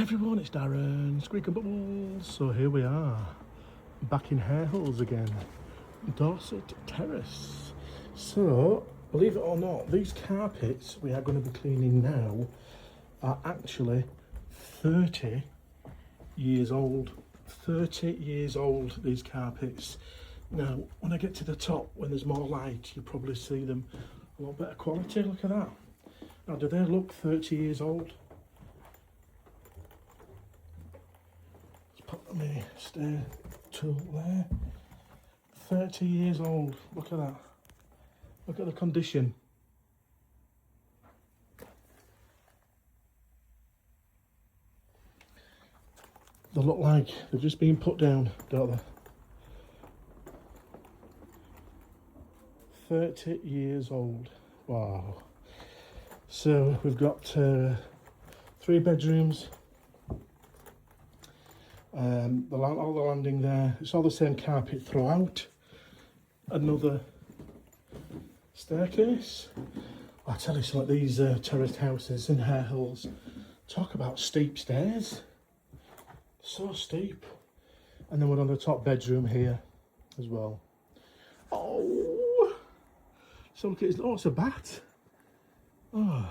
Everyone, it's Darren, Squeak and Bubbles. So here we are, back in Harehills again, Dorset Terrace. So, believe it or not, these carpets we are going to be cleaning now are actually 30 years old. 30 years old, these carpets. Now, when I get to the top, when there's more light, you'll probably see them a lot better quality. Look at that. Now, do they look 30 years old? Put my stair tool there. 30 years old. Look at that. Look at the condition. They look like they've just been put down, don't they? 30 years old. Wow. So we've got 3 bedrooms. All the landing there, it's all the same carpet throughout. Another staircase. I tell you something, these terraced houses in Harehills, talk about steep stairs. So steep. And then we're on the top bedroom here as well. Oh, so look, it's a bat. Oh,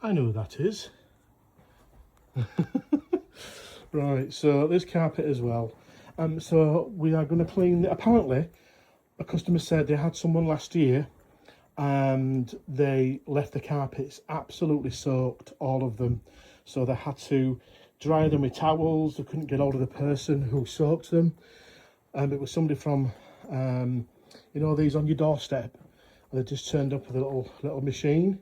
I know who that is. Right, so this carpet as well. So we are going to clean. Apparently, a customer said they had someone last year and they left the carpets absolutely soaked, all of them. So they had to dry them with towels. They couldn't get hold of the person who soaked them. And it was somebody from, you know, these on your doorstep. And they just turned up with a little machine.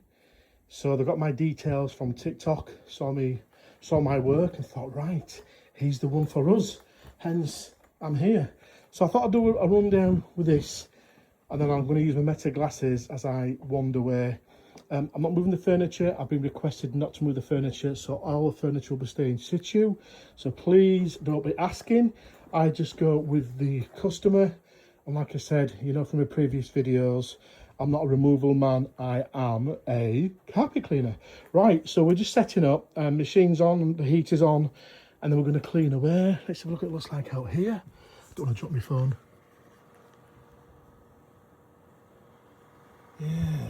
So they got my details from TikTok, saw my work and thought, right, he's the one for us. Hence, I'm here. So I thought I'd do a rundown with this, and then I'm going to use my Meta glasses as I wander away. I'm not moving the furniture. I've been requested not to move the furniture, so all the furniture will be staying in situ. So please don't be asking. I just go with the customer. And like I said, you know from my previous videos, I'm not a removal man, I am a carpet cleaner. Right, so we're just setting up, machine's on, the heater's on, and then we're going to clean away. Let's have a look at what it looks like out here. Don't want to drop my phone. Yeah.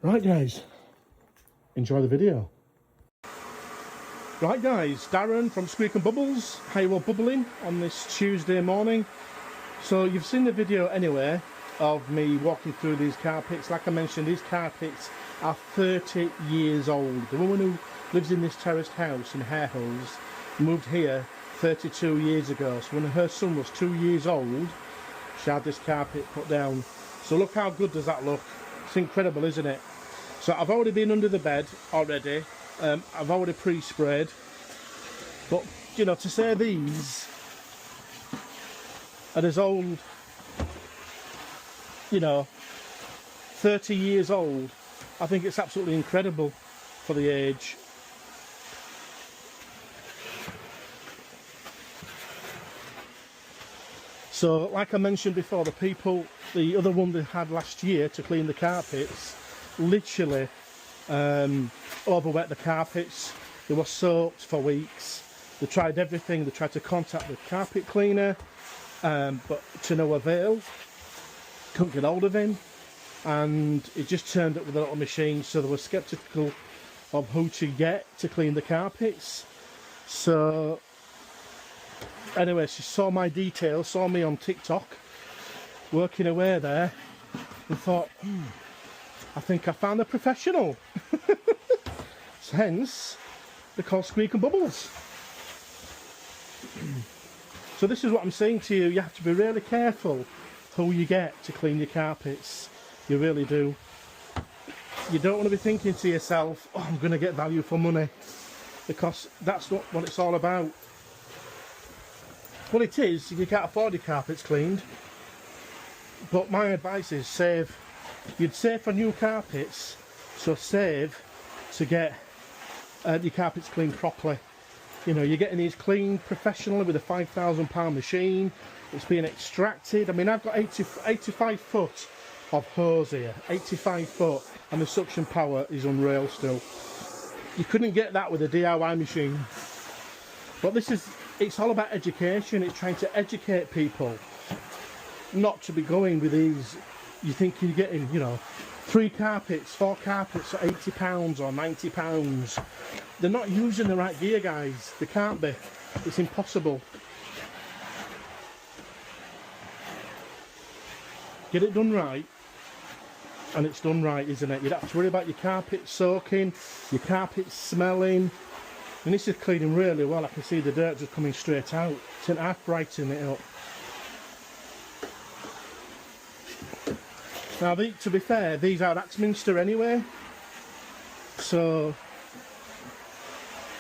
Right guys, enjoy the video. Right guys, Darren from Squeak and Bubbles. How you all bubbling on this Tuesday morning? So you've seen the video anyway of me walking through these carpets. Like I mentioned, these carpets are 30 years old. The woman who lives in this terraced house in Harehills moved here 32 years ago. So when her son was 2 years old, she had this carpet put down. So look how good does that look. It's incredible, isn't it? So I've already been under the bed already. I've already pre-sprayed, but you know, to say these are as old, you know, 30 years old, I think it's absolutely incredible for the age. So like I mentioned before, the other one they had last year to clean the carpets, literally overwet the carpets. They were soaked for weeks. They tried everything. They tried to contact the carpet cleaner, but to no avail. Couldn't get hold of him, and it just turned up with a little machine. So they were sceptical of who to get to clean the carpets. So anyway, she saw my details, saw me on TikTok working away there, and thought, I think I found a professional. Hence, they're called Squeak and Bubbles. So this is what I'm saying to you. You have to be really careful who you get to clean your carpets. You really do. You don't want to be thinking to yourself, oh, I'm going to get value for money. Because that's not what it's all about. Well, it is if you can't afford your carpets cleaned. But my advice is save. You'd save for new carpets, so save to get your carpets cleaned properly. You know, you're getting these cleaned professionally with a £5,000 machine. It's being extracted. I mean, I've got 85 foot of hose here, 85 foot, and the suction power is unreal still. You couldn't get that with a DIY machine. But it's all about education. It's trying to educate people not to be going with these. You think you're getting, you know, 3 carpets, 4 carpets at £80 or £90. They're not using the right gear, guys. They can't be. It's impossible. Get it done right, and it's done right, isn't it? You don't have to worry about your carpet soaking, your carpet smelling. And this is cleaning really well. I can see the dirt just coming straight out. It's an half brightening it up. Now, to be fair, these are Axminster anyway, so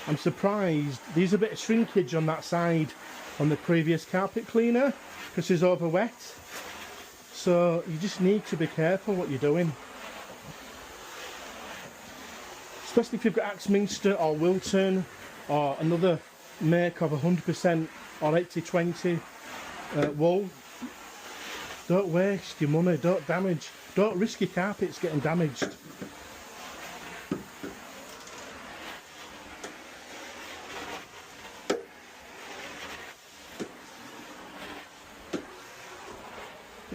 I'm surprised. There's a bit of shrinkage on that side on the previous carpet cleaner because it's over wet. So you just need to be careful what you're doing. Especially if you've got Axminster or Wilton or another make of 100% or 80-20 wool. Don't waste your money, don't damage, don't risk your carpets getting damaged.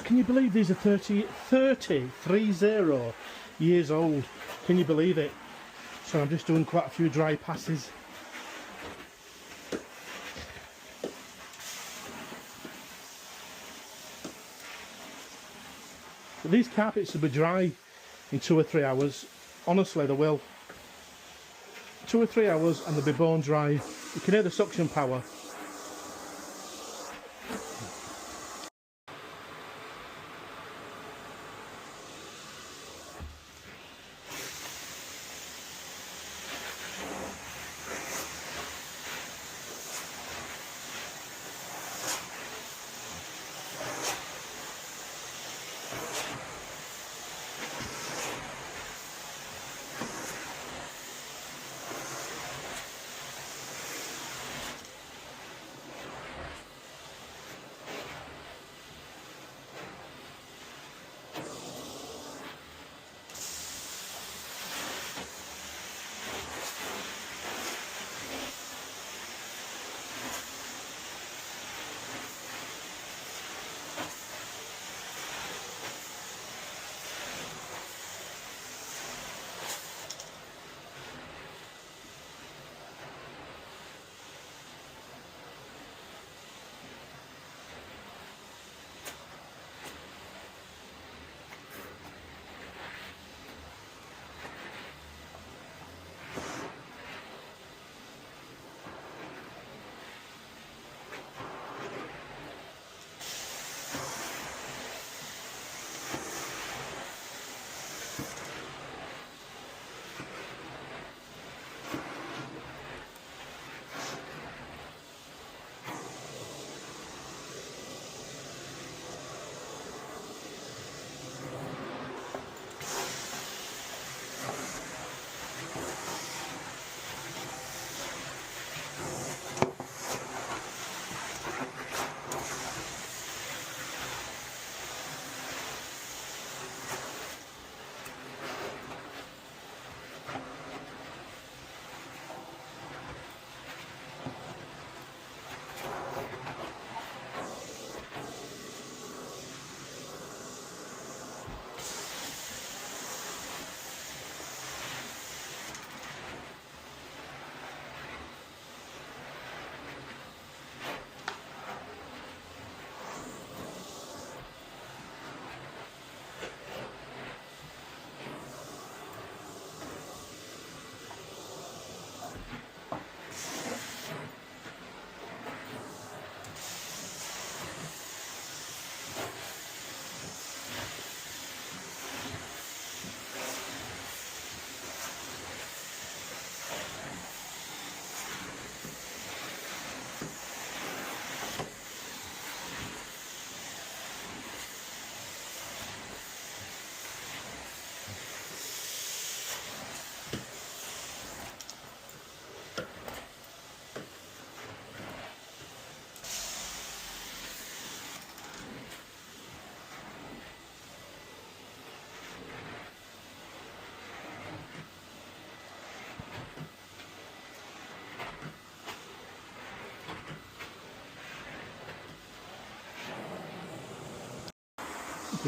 Can you believe these are 30 years old? Can you believe it? So I'm just doing quite a few dry passes. But these carpets will be dry in 2 or 3 hours. Honestly, they will. 2 or 3 hours and they'll be bone dry. You can hear the suction power.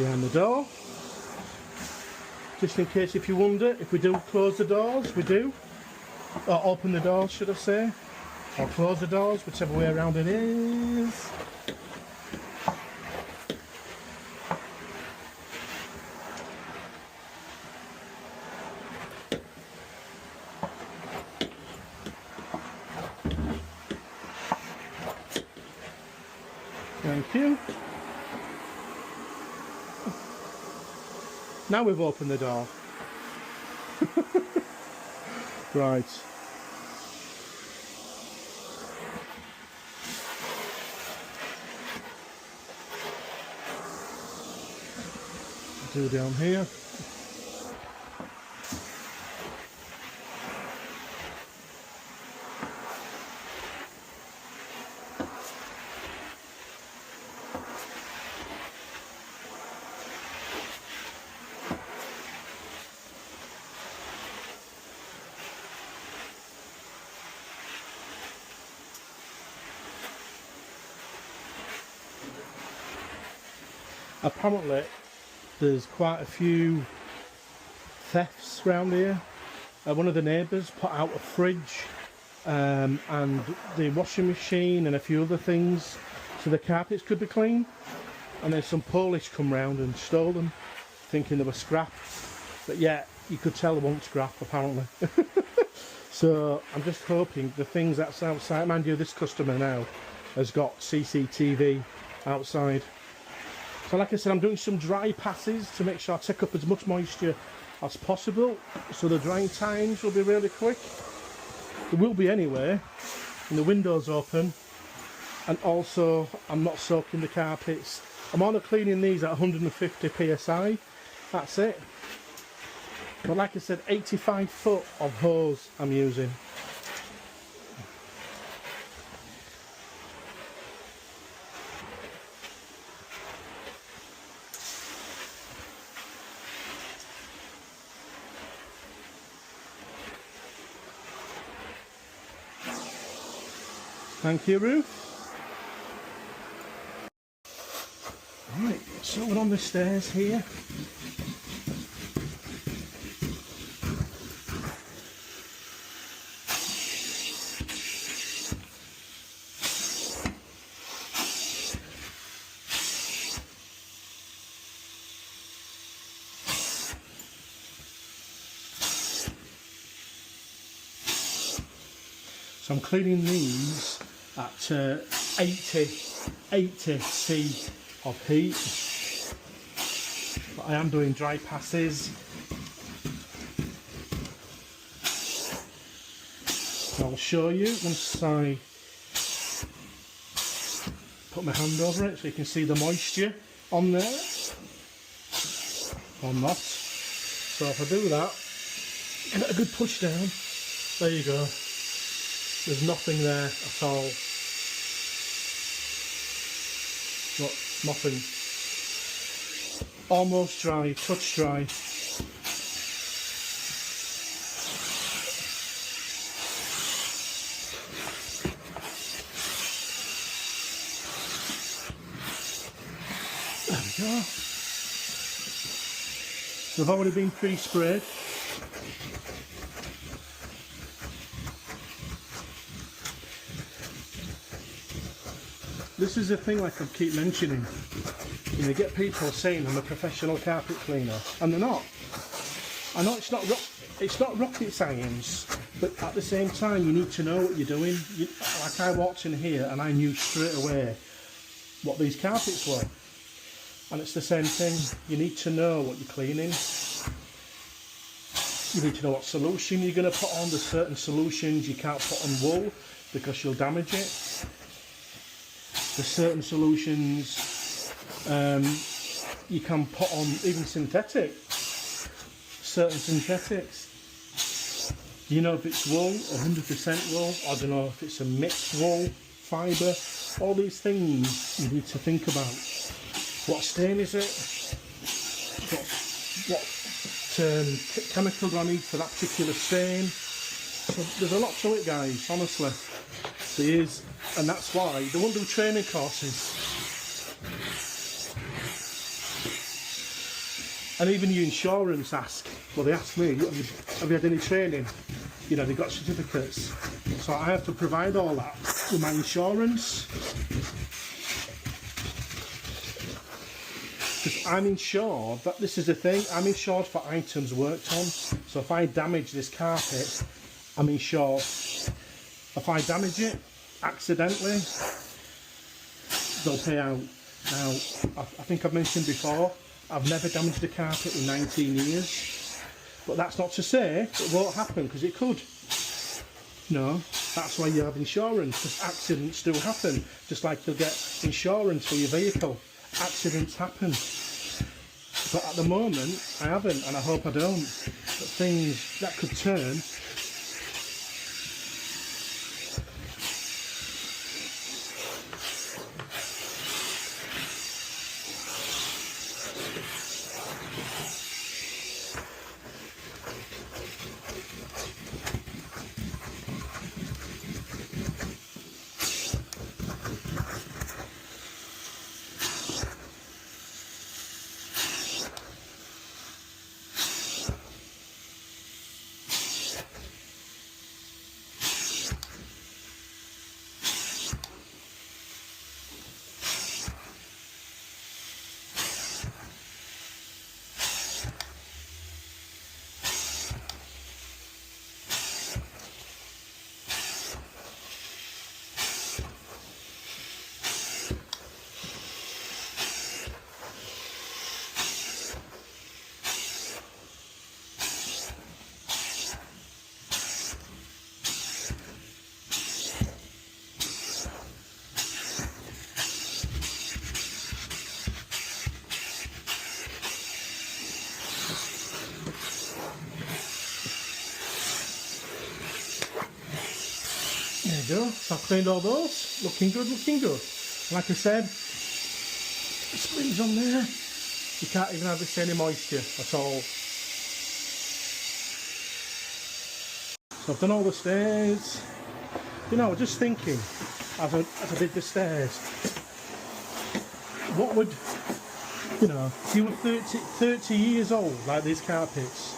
behind the door. Just in case if you wonder, if we do close the doors, we do. Or open the doors, should I say. Or close the doors, whichever way around it is. Thank you. Now we've opened the door. Right. Do down here. Apparently there's quite a few thefts around here. One of the neighbours put out a fridge and the washing machine and a few other things so the carpets could be clean, and then some Polish come round and stole them thinking they were scrap, but yeah, you could tell they weren't scrap apparently. So I'm just hoping the things that's outside, mind you this customer now has got CCTV outside. So like I said, I'm doing some dry passes to make sure I take up as much moisture as possible, so the drying times will be really quick. It will be anyway, and the window's open, and also I'm not soaking the carpets. I'm only cleaning these at 150 psi, that's it. But like I said, 85 foot of hose I'm using. Thank you, Ruth. Right, so we're on the stairs here. So I'm cleaning these at 80 C of heat, but I am doing dry passes. So I'll show you once I put my hand over it so you can see the moisture on there or not. So if I do that, give it a good push down, there you go. There's nothing there at all. Look, nothing. Almost dry, touch dry. There we go. They've already been pre-sprayed. This is the thing, like I keep mentioning, you get people saying I'm a professional carpet cleaner, and they're not. I know it's not rocket science, but at the same time you need to know what you're doing. Like I walked in here and I knew straight away what these carpets were, and it's the same thing. You need to know what you're cleaning. You need to know what solution you're going to put on. There's certain solutions you can't put on wool because you'll damage it. There's certain solutions you can put on, even synthetic. Certain synthetics. Do you know if it's wool, 100% wool? I don't know if it's a mixed wool, fibre. All these things you need to think about. What stain is it? What chemical do I need for that particular stain? So there's a lot to it, guys, honestly. There is, and that's why they won't do training courses. And even your insurance ask, well, they ask me, have you had any training? You know, they got certificates. So I have to provide all that with my insurance. Because I'm insured, that this is the thing, I'm insured for items worked on. So if I damage this carpet, I'm insured. If I damage it accidentally, they'll pay out. Now, I think I've mentioned before, I've never damaged a carpet in 19 years. But that's not to say it won't happen, because it could. No, that's why you have insurance, because accidents still happen. Just like you'll get insurance for your vehicle. Accidents happen. But at the moment, I haven't, and I hope I don't. But things that could turn. There you go, so I've cleaned all those, looking good, looking good. Like I said, the springs on there, you can't even hardly see any moisture at all. So I've done all the stairs. You know, just thinking, as I did the stairs, what would, you know, if you were 30 years old, like these carpets,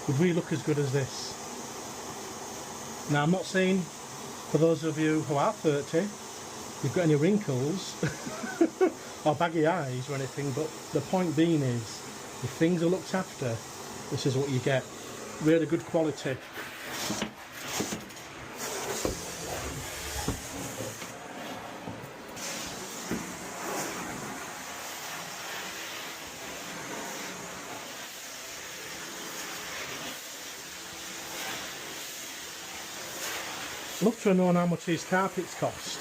would we look as good as this? Now, I'm not saying, for those of you who are 30, you've got any wrinkles or baggy eyes or anything, but the point being is, if things are looked after, this is what you get. Really good quality. I'd love to know how much these carpets cost.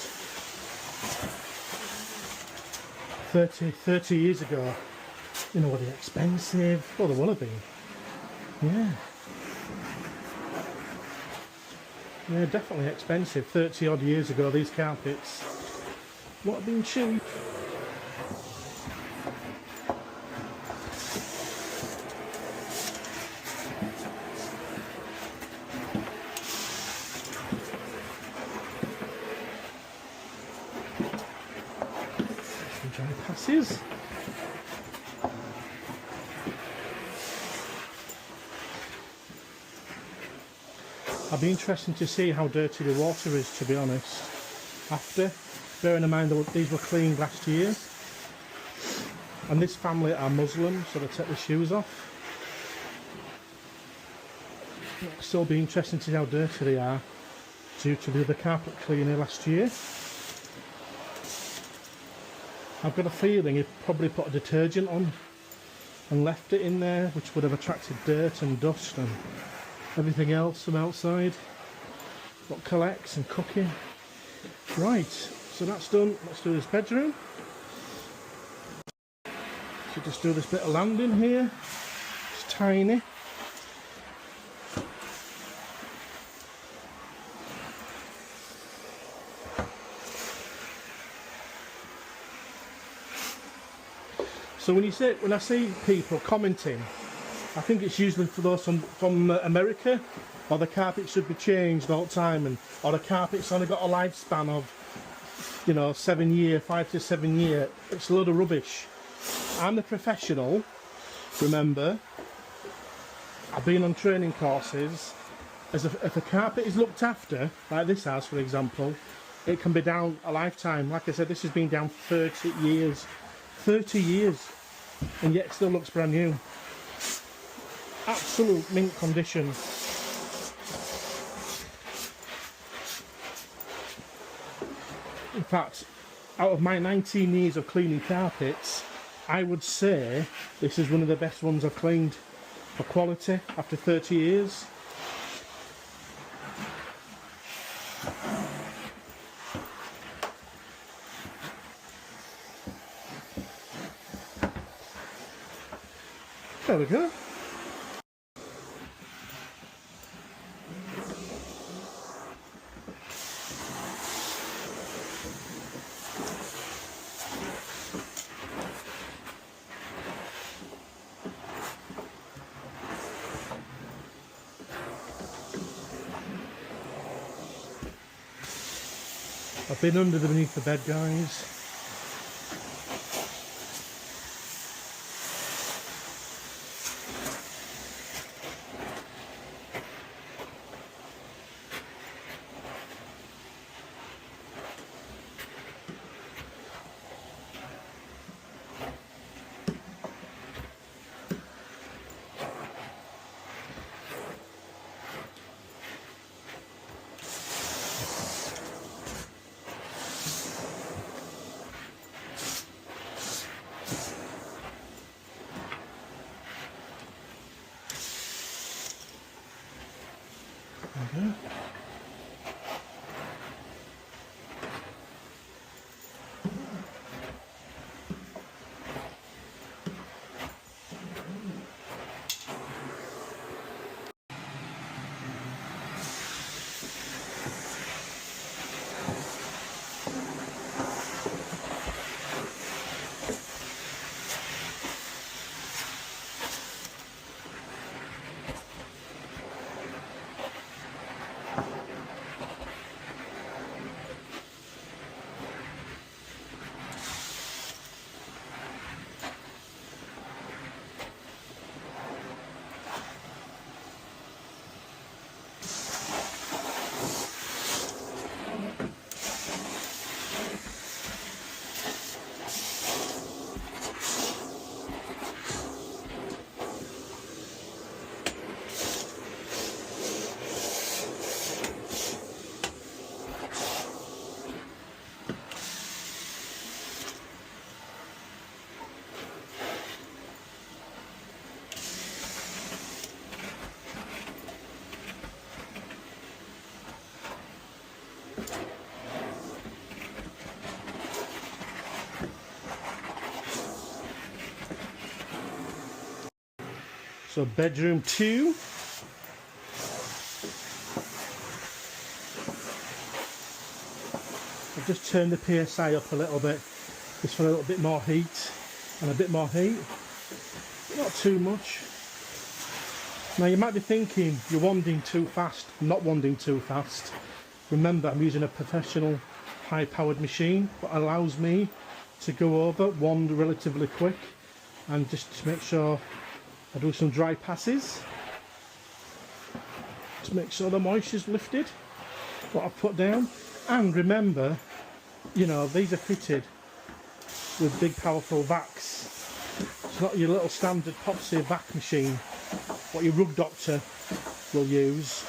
30 years ago. You know, were they expensive? Well, they would have been. Yeah. Yeah, definitely expensive. 30 odd years ago, these carpets would have been cheap. Dry passes. I'd be interested to see how dirty the water is, to be honest, after, bearing in mind that these were cleaned last year, and this family are Muslim, so they take the shoes off. It'll still be interesting to see how dirty they are due to the other carpet cleaner last year. I've got a feeling he probably put a detergent on and left it in there, which would have attracted dirt and dust and everything else from outside. What collects and cooking. Right, so that's done. Let's do this bedroom. So just do this bit of landing here. It's tiny. So when I see people commenting, I think it's usually for those from America, or the carpet should be changed all the time, or the carpet's only got a lifespan of, you know, 7 year, 5 to 7 year. It's a load of rubbish. I'm the professional Remember, I've been on training courses. If a carpet is looked after, like this house for example, it can be down a lifetime. Like I said, this has been down 30 years. 30 years, and yet it still looks brand new. Absolute mint condition. In fact, out of my 19 years of cleaning carpets, I would say this is one of the best ones I've cleaned for quality after 30 years. There we go. I've been underneath the bed, guys. Okay. So bedroom 2. I've just turned the PSI up a little bit, just for a little bit more heat and a bit more heat. Not too much. Now you might be thinking you're wanding too fast. I'm not wanding too fast. Remember, I'm using a professional high-powered machine that allows me to go over wand relatively quick, and just to make sure I do some dry passes to make sure the moisture's lifted, what I've put down. And remember, you know, these are fitted with big powerful vacs. It's not your little standard Popsy vac machine, what your rug doctor will use.